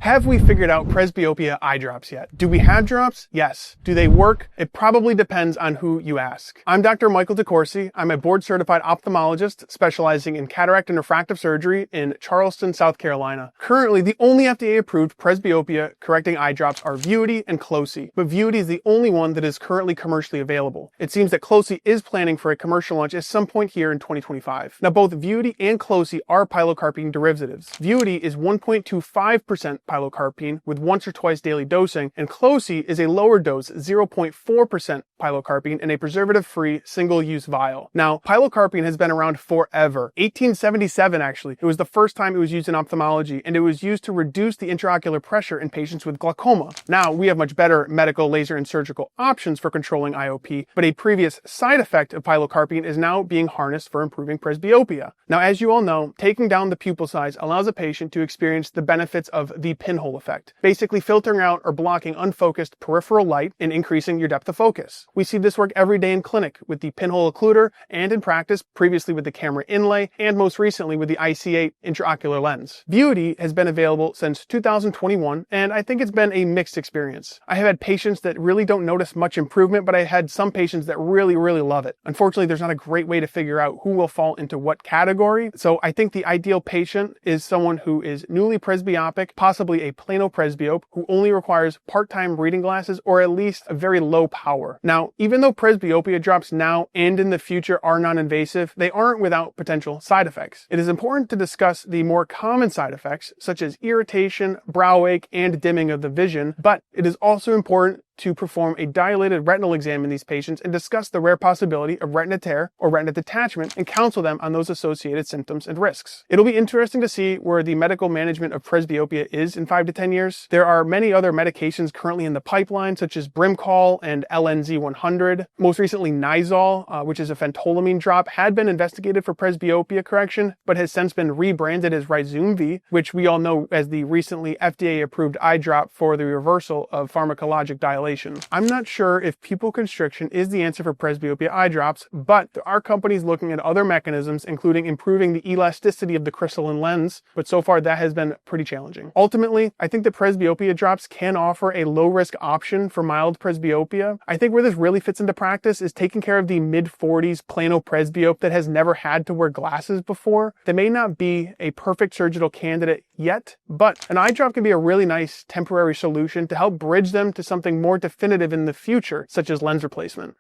Have we figured out presbyopia eye drops yet? Do we have drops? Yes. Do they work? It probably depends on who you ask. I'm Dr. Michael DeCourcey. I'm a board-certified ophthalmologist specializing in cataract and refractive surgery in Charleston, South Carolina. Currently, the only FDA-approved presbyopia correcting eye drops are VUITY and QLOSI, but VUITY is the only one that is currently commercially available. It seems that QLOSI is planning for a commercial launch at some point here in 2025. Now, both VUITY and QLOSI are pilocarpine derivatives. VUITY is 1.25% pilocarpine with once or twice daily dosing, and QLOSI is a lower dose, 0.4% pilocarpine in a preservative-free single-use vial. Now, pilocarpine has been around forever. 1877, actually. It was the first time it was used in ophthalmology, and it was used to reduce the intraocular pressure in patients with glaucoma. Now, we have much better medical, laser, and surgical options for controlling IOP, but a previous side effect of pilocarpine is now being harnessed for improving presbyopia. Now, as you all know, taking down the pupil size allows a patient to experience the benefits of the pinhole effect, basically filtering out or blocking unfocused peripheral light and increasing your depth of focus. We see this work every day in clinic with the pinhole occluder and in practice previously with the camera inlay and most recently with the IC8 intraocular lens. VUITY has been available since 2021 and I think it's been a mixed experience. I have had patients that really don't notice much improvement, but I had some patients that really love it. Unfortunately, there's not a great way to figure out who will fall into what category, so I think the ideal patient is someone who is newly presbyopic, possibly a Plano Presbyope, who only requires part-time reading glasses or at least a very low power. Now, even though presbyopia drops now and in the future are non-invasive, they aren't without potential side effects. It is important to discuss the more common side effects, such as irritation, brow ache, and dimming of the vision, but it is also important to perform a dilated retinal exam in these patients and discuss the rare possibility of retina tear or retina detachment and counsel them on those associated symptoms and risks. It'll be interesting to see where the medical management of presbyopia is in 5 to 10 years. There are many other medications currently in the pipeline, such as Brimcol and LNZ100. Most recently, Nizol, which is a phentolamine drop, had been investigated for presbyopia correction, but has since been rebranded as Ryzumvi, which we all know as the recently FDA-approved eye drop for the reversal of pharmacologic dilation. I'm not sure if pupil constriction is the answer for presbyopia eye drops, but there are companies looking at other mechanisms, including improving the elasticity of the crystalline lens, but so far that has been pretty challenging. Ultimately, I think the presbyopia drops can offer a low-risk option for mild presbyopia. I think where this really fits into practice is taking care of the mid-40s Plano Presbyope that has never had to wear glasses before. They may not be a perfect surgical candidate yet, but an eye drop can be a really nice temporary solution to help bridge them to something more definitive in the future, such as lens replacement.